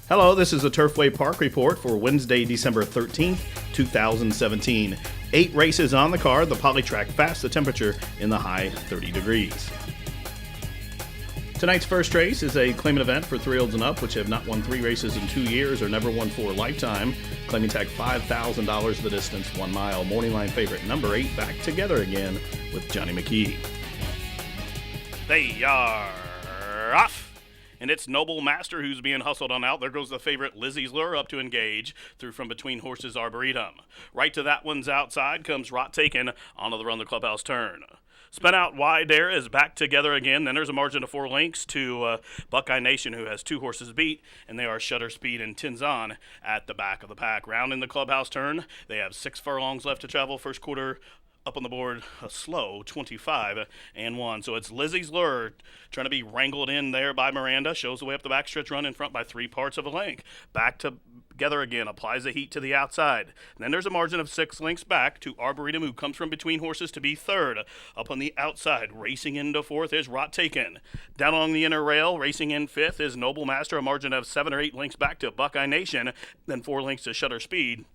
Hello, this is the Turfway Park Report for Wednesday, December 13th, 2017. 8 races on the card, the Polytrack Fast, the temperature in the high 30 degrees. Tonight's first race is a Clement Event for 3-year-olds and up, which have not won 3 races in 2 years or never won 4 lifetime. Claiming tag $5,000 the distance, 1 mile. Morning line favorite, number 8, back together again with Johnny McKee. They are off. And it's Noble Master who's being hustled on out. There goes the favorite Lizzie's Lure up to engage through from between horses Arboretum. Right to that one's outside comes Rot Taken onto the run the clubhouse turn. Spin out wide there is back together again. Then there's a margin of 4 lengths to Buckeye Nation, who has 2 horses beat, and they are Shutter Speed and Tinzon at the back of the pack. Round in the clubhouse turn. They have 6 furlongs left to travel. First quarter up on the board, a slow 25-1. So it's Lizzie's Lure trying to be wrangled in there by Miranda. Shows the way up the backstretch, run in front by 3 parts of a length. Back together again, applies the heat to the outside. And then there's a margin of 6 lengths back to Arboretum, who comes from between horses to be third. Up on the outside, racing into fourth is Rot Taken. Down along the inner rail, racing in fifth is Noble Master, a margin of 7 or 8 lengths back to Buckeye Nation. Then 4 lengths to Shutter Speed.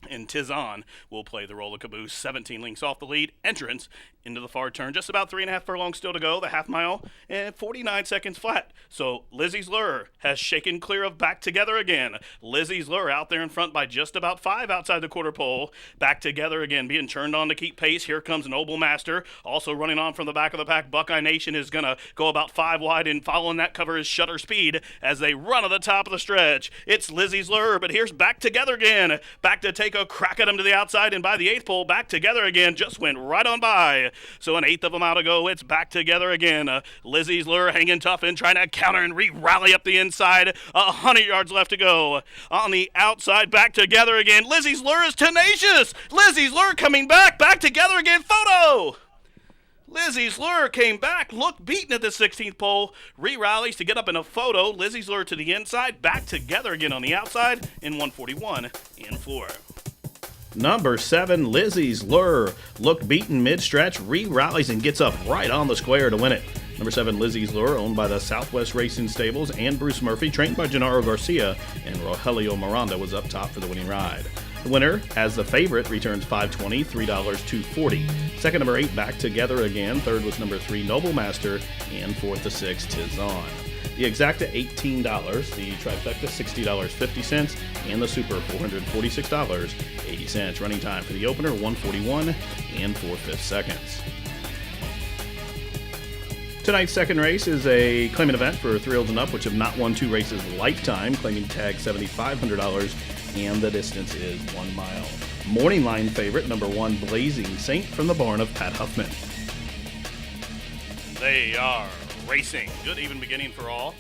And Tizon will play the role of caboose. 17 lengths off the lead. Entrance into the far turn. Just about 3.5 furlongs still to go. The half mile and 49 seconds flat. So Lizzie's Lure has shaken clear of back together again. Lizzie's Lure out there in front by just about 5 outside the quarter pole. Back together again, being turned on to keep pace. Here comes Noble Master. Also running on from the back of the pack. Buckeye Nation is going to go about 5 wide, and following that cover is Shutter Speed as they run to the top of the stretch. It's Lizzie's Lure, but here's back together again. Back to take a crack at him to the outside, and by the 8th pole, back together again, just went right on by. So an 1/8 of a mile to go, it's back together again. Lizzie's Lure hanging tough and trying to counter and re-rally up the inside. 100 yards left to go. On the outside, back together again. Lizzie's Lure is tenacious. Lizzie's Lure coming back together again. Photo! Lizzie's Lure came back, looked beaten at the 16th pole, re-rallies to get up in a photo. Lizzie's Lure to the inside, back together again on the outside in 141-4. Number 7, Lizzie's Lure. Looked beaten mid-stretch, re-rallies and gets up right on the square to win it. Number 7, Lizzie's Lure, owned by the Southwest Racing Stables and Bruce Murphy, trained by Gennaro Garcia, and Rogelio Miranda was up top for the winning ride. The winner, as the favorite, returns $5.20, $3 240. Second, number 8, back together again. Third was number 3, Noble Master, and fourth to 6, Tizon. The exacta $18, the trifecta $60.50, and the super $446.80. Running time for the opener 141 and 4/5 seconds. Tonight's second race is a Clement Event for 3-year-olds and up, which have not won 2 races lifetime, claiming tag $7,500, and the distance is 1 mile. Morning line favorite, number 1, Blazing Saint from the barn of Pat Huffman. They are racing. Good even beginning for all.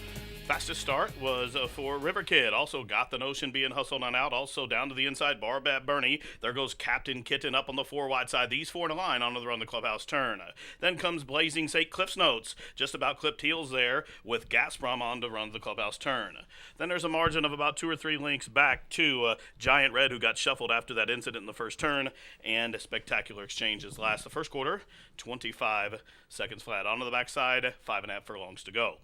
Fastest start was for River Kid. Also got the notion being hustled on out. Also down to the inside, Barbad Bernie. There goes Captain Kitten up on the 4 wide side. These 4 in a line onto the run the clubhouse turn. Then comes Blazing Saint Cliff's Notes. Just about clipped heels there with Gazprom on to run the clubhouse turn. Then there's a margin of about 2 or 3 lengths back to Giant Red, who got shuffled after that incident in the first turn. And a spectacular exchanges last the first quarter. 25 seconds flat. Onto the backside, 5.5 furlongs to go.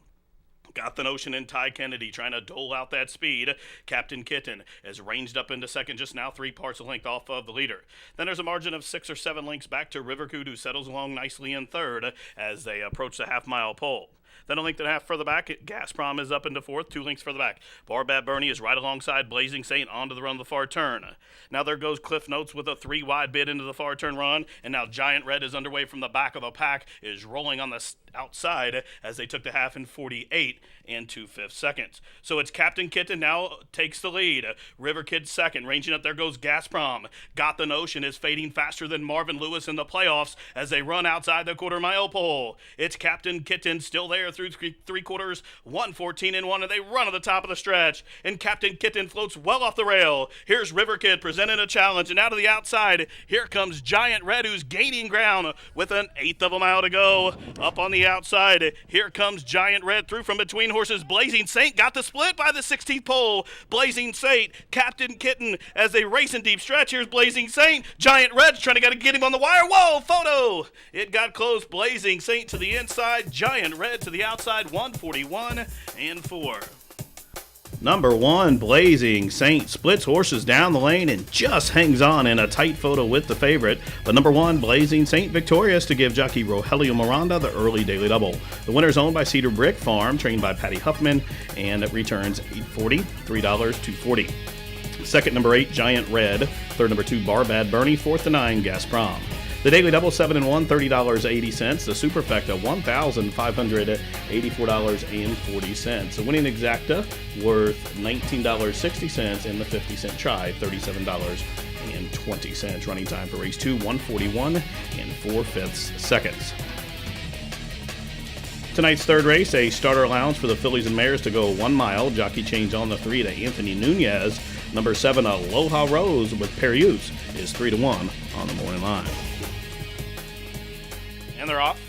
Got the notion in Ty Kennedy trying to dole out that speed. Captain Kitten is ranged up into second, just now 3 parts of length off of the leader. Then there's a margin of 6 or 7 lengths back to Rivercoot, who settles along nicely in third as they approach the half-mile pole. Then a length and a half further back, Gazprom is up into fourth, 2 lengths further back. Barbad Bernie is right alongside Blazing Saint onto the run of the far turn. Now there goes Cliff Notes with a 3 wide bid into the far turn run, and now Giant Red is underway from the back of the pack, is rolling on the outside as they took the half in 48 and 2/5 seconds. So it's Captain Kitten now takes the lead. River Kid second, ranging up, there goes Gazprom. Got the notion is fading faster than Marvin Lewis in the playoffs as they run outside the quarter-mile pole. It's Captain Kitten still there through 3 quarters, 1:14-1, and they run to the top of the stretch. And Captain Kitten floats well off the rail. Here's River Kid presenting a challenge, and out of the outside, here comes Giant Red, who's gaining ground with an 1/8 of a mile to go. Up on the outside, here comes Giant Red through from between horses. Blazing Saint got the split by the 16th pole. Blazing Saint, Captain Kitten as they race in deep stretch. Here's Blazing Saint. Giant Red's trying to get him on the wire. Whoa, photo! It got close. Blazing Saint to the inside. Giant Red to the outside. 141-4. Number 1, Blazing Saint splits horses down the lane and just hangs on in a tight photo with the favorite. But number 1, Blazing Saint victorious to give jockey Rogelio Miranda the early daily double. The winner's owned by Cedar Brick Farm, trained by Patty Huffman, and it returns $8.40, $3, $2.40. Second, number 8, Giant Red. Third, number 2, Barbad Bernie. Fourth to 9, Gazprom. The daily double 7 and 1, $30.80. The superfecta, $1,584.40. The winning exacta worth $19.60, and the 50-cent try, $37.20. Running time for race 2, 141 and 4/5 seconds. Tonight's third race, a starter allowance for the Phillies and Mares to go 1 mile. Jockey change on the 3 to Anthony Nunez. Number 7, Aloha Rose with Periuse is 3-1 on the morning line. And they're off.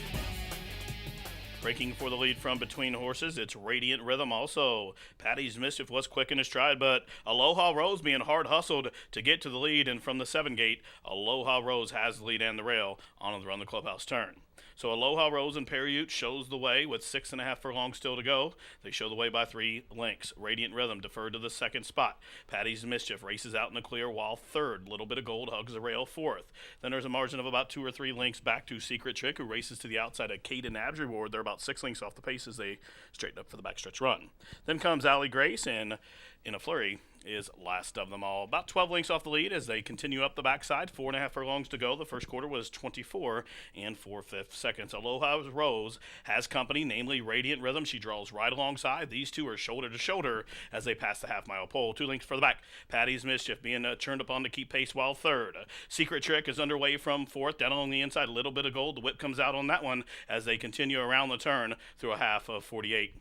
Breaking for the lead from between horses, it's Radiant Rhythm also. Patty's Mischief was quick in his stride, but Aloha Rose being hard hustled to get to the lead, and from the 7 gate, Aloha Rose has the lead and the rail on the run the clubhouse turn. So Aloha Rose and Periute shows the way with 6.5 furlongs still to go. They show the way by 3 lengths. Radiant Rhythm deferred to the second spot. Patty's Mischief races out in the clear while third. Little Bit of Gold hugs the rail fourth. Then there's a margin of about 2 or 3 lengths back to Secret Trick, who races to the outside of Caden Abs Reward. They're about 6 lengths off the pace as they straighten up for the backstretch run. Then comes Allie Grace, and in a flurry is last of them all. About 12 lengths off the lead as they continue up the backside. 4.5 furlongs to go. The first quarter was 24 and 4/5 seconds. Aloha Rose has company, namely Radiant Rhythm. She draws right alongside. These two are shoulder to shoulder as they pass the half-mile pole. 2 lengths further back. Patty's Mischief being turned upon to keep pace while third. Secret Trick is underway from fourth. Down along the inside, a little bit of gold. The whip comes out on that one as they continue around the turn through a half of 48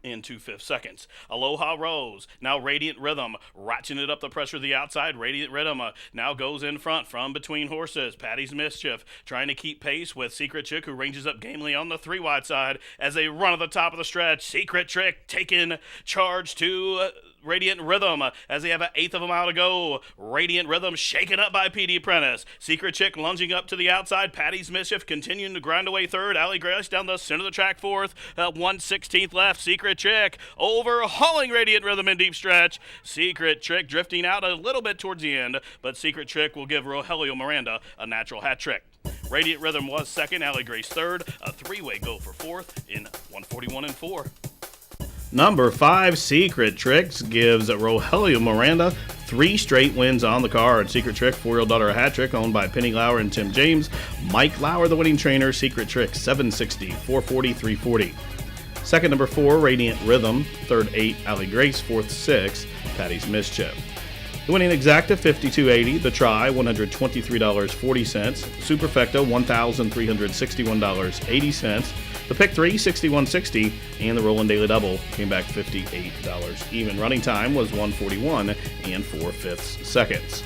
in 2/5 seconds. Aloha Rose, now Radiant Rhythm, ratcheting it up the pressure of the outside. Radiant Rhythm now goes in front from between horses. Patty's Mischief trying to keep pace with Secret Trick, who ranges up gamely on the 3 wide side as they run at the top of the stretch. Secret Trick taking charge to Radiant Rhythm as they have an 1/8 of a mile to go. Radiant Rhythm shaken up by P.D. Prentice. Secret Chick lunging up to the outside. Patty's Mischief continuing to grind away third. Allie Grace down the center of the track fourth. 1/16 left. Secret Chick overhauling Radiant Rhythm in deep stretch. Secret Trick drifting out a little bit towards the end, but Secret Trick will give Rogelio Miranda a natural hat trick. Radiant Rhythm was second. Allie Grace third. A 3-way go for fourth in 141 and 4. Number 5, Secret Tricks, gives Rogelio Miranda 3 straight wins on the card. Secret Trick, 4-year-old daughter a hat trick, owned by Penny Lauer and Tim James. Mike Lauer, the winning trainer. Secret Trick, 760, 440, 340. Second, number 4, Radiant Rhythm. Third, 8, Allie Grace. Fourth, 6, Patty's Mischief. The winning exacta, $52.80. The try, $123.40. Superfecta, $1,361.80. The pick 3, $61.60, and the rolling daily double came back $58 even. Running time was 141 and 4/5 seconds.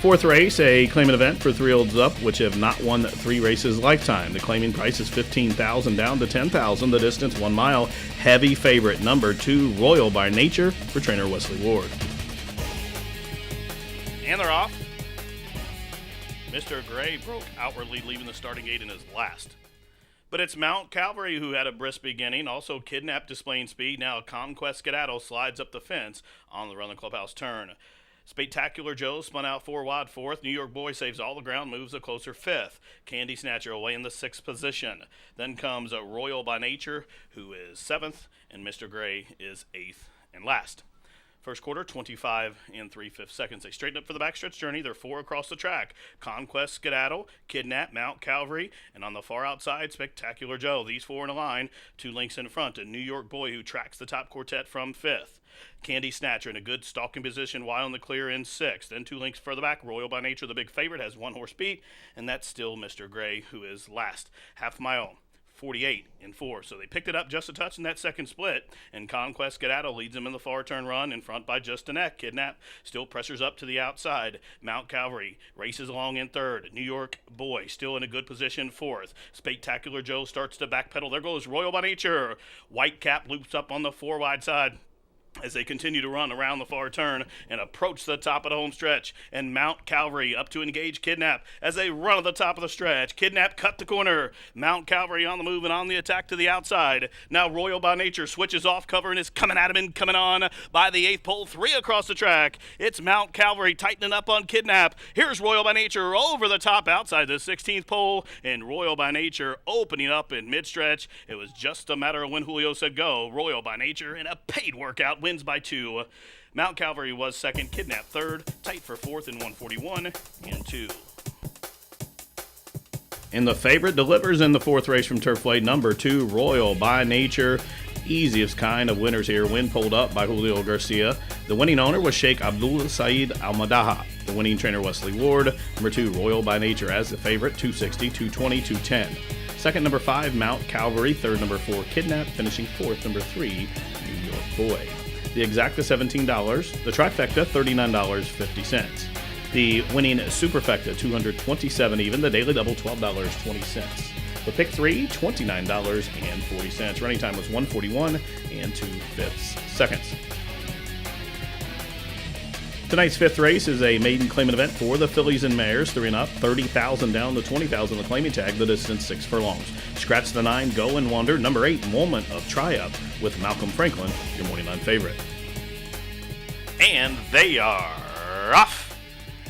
Fourth race, a Clement Event for 3-year-olds up, which have not won 3 races lifetime. The claiming price is $15,000 down to $10,000. The distance 1 mile. Heavy favorite, number 2, Royal by Nature, for trainer Wesley Ward. And they're off. Mr. Gray broke outwardly, leaving the starting gate in his last. But it's Mount Calvary who had a brisk beginning. Also Kidnap displaying speed. Now Conquest Skedaddle slides up the fence on the run the clubhouse turn. Spectacular Joe spun out 4 wide fourth. New York Boy saves all the ground, moves a closer fifth. Candy Snatcher away in the 6th position. Then comes a Royal by Nature, who is 7th, and Mr. Gray is 8th and last. First quarter, 25 and 3/5 seconds. They straighten up for the backstretch journey. They're 4 across the track. Conquest, Skedaddle, Kidnap, Mount Calvary, and on the far outside, Spectacular Joe. These 4 in a line, 2 lengths in front. A New York Boy who tracks the top quartet from 5th. Candy Snatcher in a good stalking position while in the clear in 6th. Then 2 lengths further back, Royal by Nature, the big favorite, has 1 horse beat, and that's still Mr. Gray, who is last. Half mile, 48 and 4. So they picked it up just a touch in that second split, and Conquest Skedaddle leads them in the far turn run in front by just a neck. Kidnap still pressures up to the outside. Mount Calvary races along in 3rd. New York Boy still in a good position 4th. Spectacular Joe starts to backpedal. There goes Royal by Nature. White Cap loops up on the 4 wide side as they continue to run around the far turn and approach the top of the home stretch. And Mount Calvary up to engage Kidnap as they run at the top of the stretch. Kidnap cut the corner. Mount Calvary on the move and on the attack to the outside. Now Royal by Nature switches off cover and is coming at him and coming on by the 8th pole. 3 across the track. It's Mount Calvary tightening up on Kidnap. Here's Royal by Nature over the top outside the 16th pole, and Royal by Nature opening up in mid-stretch. It was just a matter of when Julio said go. Royal by Nature in a paid workout wins by 2. Mount Calvary was second, Kidnap third, tight for fourth in 141 and 2. And the favorite delivers in the 4th race from Turfway, number 2, Royal by Nature. Easiest kind of winners here. Win pulled up by Julio Garcia. The winning owner was Sheikh Abdul Saeed Almadaha. The winning trainer, Wesley Ward. Number 2, Royal by Nature as the favorite, 260, 220, 210. Second, number 5, Mount Calvary. Third, number 4, Kidnap. Finishing fourth, number 3, New York Boy. The exacta, $17. The trifecta, $39.50. The winning superfecta, $227 even. The daily double, $12.20. The pick 3, $29.40. Running time was 1:41 and 2/5 seconds. Tonight's 5th race is a maiden Clement event for the Phillies and Mares. 3 and up, 30,000 down to 20,000. The claiming tag, the distance 6 furlongs. Scratch the 9, Go and Wonder. Number 8, Moment of Triumph with Malcolm Franklin, your morning line favorite. And they are off.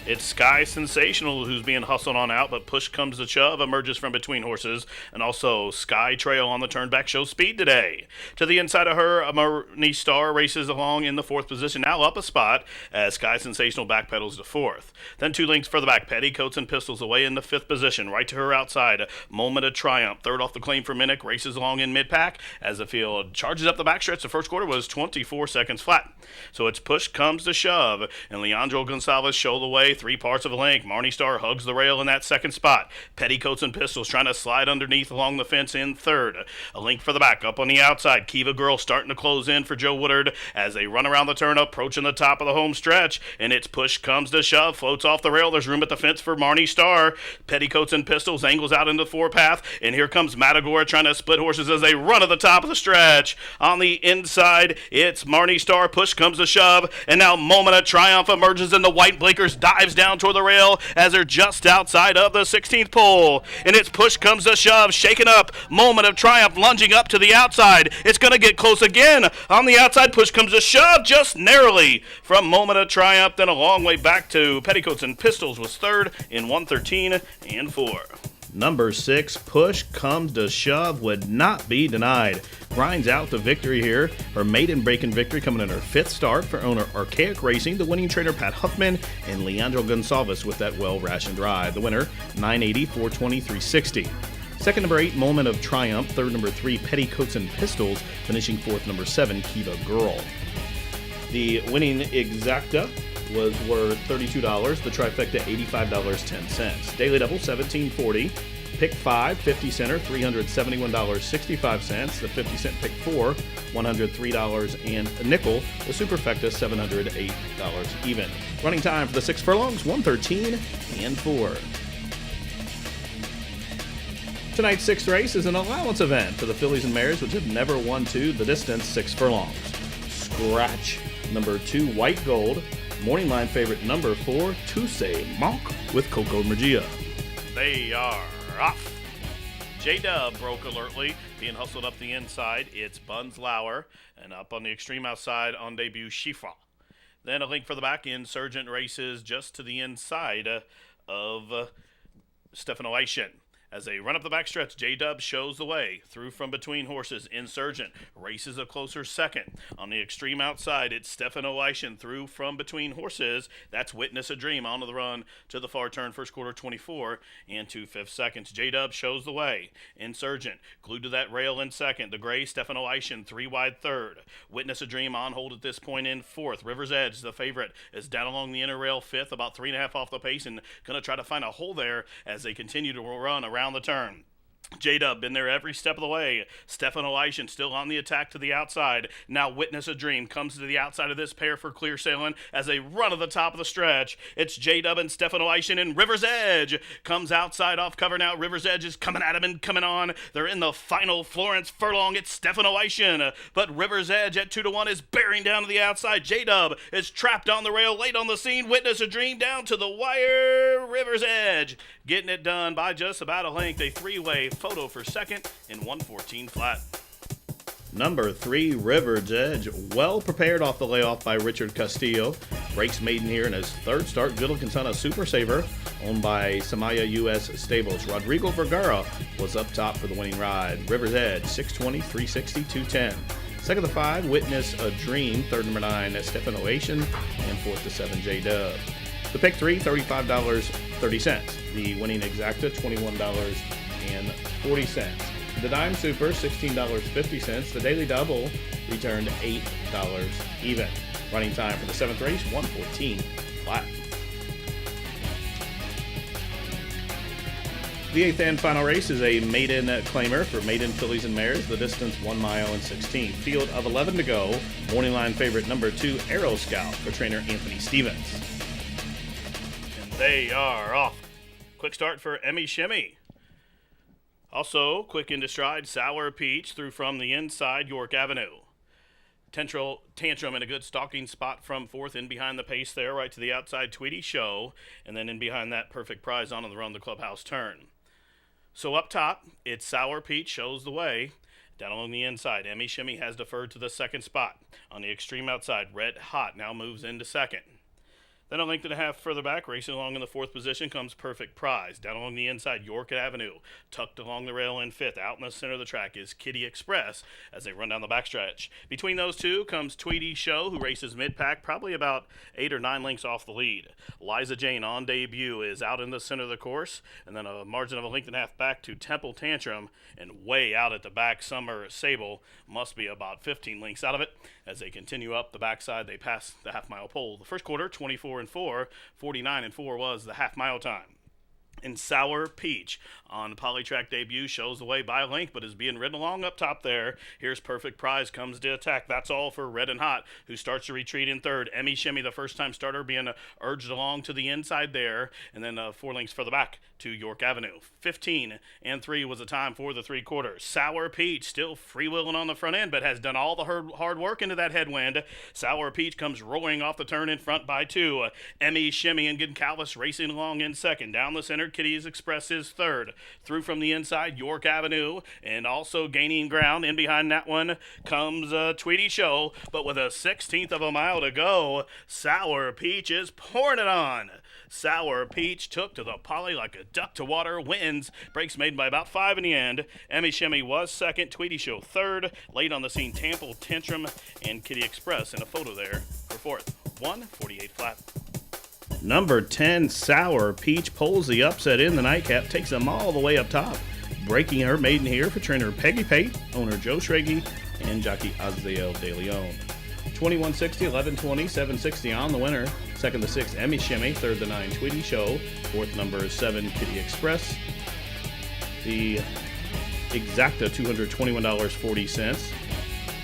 It's Sky Sensational who's being hustled on out, but push comes to shove, emerges from between horses, and also Sky Trail on the turnback shows speed today. To the inside of her, Marnie Star races along in the 4th position, now up a spot as Sky Sensational backpedals to 4th. Then 2 lengths further back, Petticoats and Pistols away in the 5th position, right to her outside, Moment of Triumph. Third off the claim for Minnick, races along in mid-pack as the field charges up the backstretch. The first quarter was 24 seconds flat. So it's push comes to shove, and Leandro Gonzalez show the way. 3 parts of a length. Marnie Star hugs the rail in that second spot. Petticoats and Pistols trying to slide underneath along the fence in third. A length for the back. Up on the outside, Kiva Girl starting to close in for Joe Woodard as they run around the turn, approaching the top of the home stretch. And it's push comes to shove. Floats off the rail. There's room at the fence for Marnie Star. Petticoats and Pistols angles out into the 4 path. And here comes Matagora trying to split horses as they run at the top of the stretch. On the inside, it's Marnie Star. Push comes to shove. And now Moment of Triumph emerges in the white blinkers, dives down toward the rail as they're just outside of the 16th pole. And its push comes to shove, shaken up. Moment of Triumph lunging up to the outside. It's going to get close again. On the outside, push comes to shove just narrowly from Moment of Triumph. Then a long way back to Petticoats and Pistols was third in 113 and 4. Number 6, Push Comes to Shove, would not be denied. Grinds out the victory here. Her maiden breaking victory coming in her 5th start for owner Archaic Racing. The winning trainer Pat Huffman and Leandro Gonsalves with that well-rationed ride. The winner, 980, 420, 360. Second, number 8, Moment of Triumph. Third, number 3, Petticoats and Pistols. Finishing fourth, number 7, Kiva Girl. The winning exacta was worth $32. The trifecta, $85.10. Daily double, $17.40. Pick 5, 50 center, $371.65. The 50 cent pick 4, $103 and a nickel. The superfecta, $708 even. Running time for the 6 furlongs, 113 and 4. Tonight's 6th race is an allowance event for the Phillies and Mares, which have never won to the distance 6 furlongs. Scratch number 2, White Gold. Morning line favorite number 4, Tuesday Monk with Coco Mergia. They are off. J-Dub broke alertly, being hustled up the inside. It's Buns Lauer, and up on the extreme outside on debut, Shifra. Then a link for the back. Insurgent races just to the inside of Stefano Aishin. As they run up the backstretch, J-Dub shows the way. Through from between horses, Insurgent races a closer second. On the extreme outside, it's Stefano Aishin through from between horses. That's Witness a Dream on the run to the far turn, first quarter 24 and 2/5 seconds. J-Dub shows the way. Insurgent glued to that rail in second. The gray, Stefano Aishin 3 wide third. Witness a Dream on hold at this point in fourth. River's Edge, the favorite, is down along the inner rail fifth, about 3.5 off the pace, and going to try to find a hole there as they continue to run around the turn. J-Dub been there every step of the way. Stefan Elishan still on the attack to the outside. Now Witness a Dream comes to the outside of this pair for clear sailing as they run to the top of the stretch. It's J-Dub and Stefan Elishan, and River's Edge comes outside off cover now. River's Edge is coming at him and coming on. They're in the final Florence furlong. It's Stefan Elishan, but River's Edge at 2-1 is bearing down to the outside. J-Dub is trapped on the rail, late on the scene. Witness a Dream down to the wire. River's Edge getting it done by just about a length. A three-way photo for second in 1:14 flat. Number 3, River's Edge, well prepared off the layoff by Richard Castillo. Breaks maiden here in his third start. Good looking son of Super Saver, owned by Samaya US Stables. Rodrigo Vergara was up top for the winning ride. River's Edge, 620, 360, 210. Second to 5, Witness a Dream. Third, number 9, Stefan Oation. And fourth to 7, J-Dub. The pick 3, $35.30. The winning exacta, $21.40. The dime super, $16.50. The daily double returned $8 even. Running time for the 7th race, 1:14 flat. The 8th and final race is a maiden claimer for Maiden Phillies and Mares. The distance 1 mile and 16. Field of 11 to go. Morning line favorite number 2, Arrow Scout for trainer Anthony Stevens. And they are off. Quick start for Emmy Shimmy. Also, quick into stride, Sour Peach through from the inside, York Avenue. Tantrum in a good stalking spot from fourth, in behind the pace there, right to the outside, Tweety Show, and then in behind that, Perfect Prize on the run, the clubhouse turn. So up top, it's Sour Peach shows the way. Down along the inside, Emmy Shimmy has deferred to the second spot. On the extreme outside, Red Hot now moves into second. Then a length and a half further back, racing along in the fourth position, comes Perfect Prize. Down along the inside, York Avenue. Tucked along the rail in fifth. Out in the center of the track is Kitty Express as they run down the backstretch. Between those two comes Tweety Show, who races mid-pack, probably about 8 or 9 lengths off the lead. Liza Jane on debut is out in the center of the course, and then a margin of a length and a half back to Temple Tantrum, and way out at the back, Summer Sable must be about 15 lengths out of it. As they continue up the backside, they pass the half-mile pole. The first quarter, 24-4, 49-4 was the half-mile time. And Sour Peach on Polytrack debut shows the way by a length, but is being ridden along up top there. Here's Perfect Prize, comes to attack. That's all for Red and Hot, who starts to retreat in third. Emmy Shimmy, the first-time starter, being urged along to the inside there, and then 4 lengths further back to York Avenue. 15-3 was the time for the 3 quarters. Sour Peach still freewheeling on the front end, but has done all the hard work into that headwind. Sour Peach comes roaring off the turn in front by 2. Emmy Shimmy and Goncalves racing along in second. Down the center, Kitty's Express is third. Through from the inside, York Avenue, and also gaining ground. In behind that one comes Tweety Show, but with a 16th of a mile to go, Sour Peach is pouring it on. Sour Peach took to the poly like a duck to water, wins, breaks made by about 5 in the end. Emmy Shimmy was second, Tweety Show third. Late on the scene, Temple Tantrum and Kitty Express in a photo there for fourth. 1:48 flat. Number 10, Sour Peach, pulls the upset in the nightcap, takes them all the way up top. Breaking her maiden here for trainer Peggy Pate, owner Joe Schrage, and jockey Azael De Leon. 2160, 1120, 760 on the winner. Second to 6, Emmy Shimmy. Third to 9, Tweety Show. Fourth, number 7, Kitty Express. The exacta, $221.40.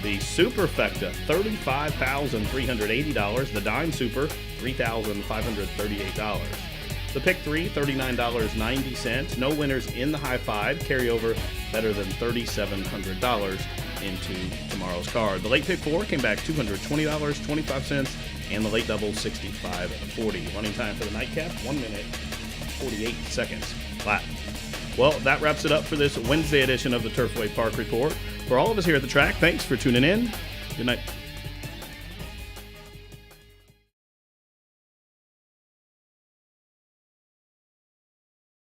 The superfecta, $35,380. The dime super, $3,538. The pick 3, $39.90. No winners in the high five. Carryover better than $3,700 into tomorrow's card. The late pick 4 came back $220.25, and the late double $65.40. Running time for the nightcap, 1 minute 48 seconds flat. Well, that wraps it up for this Wednesday edition of the Turfway Park Report. For all of us here at the track, thanks for tuning in. Good night.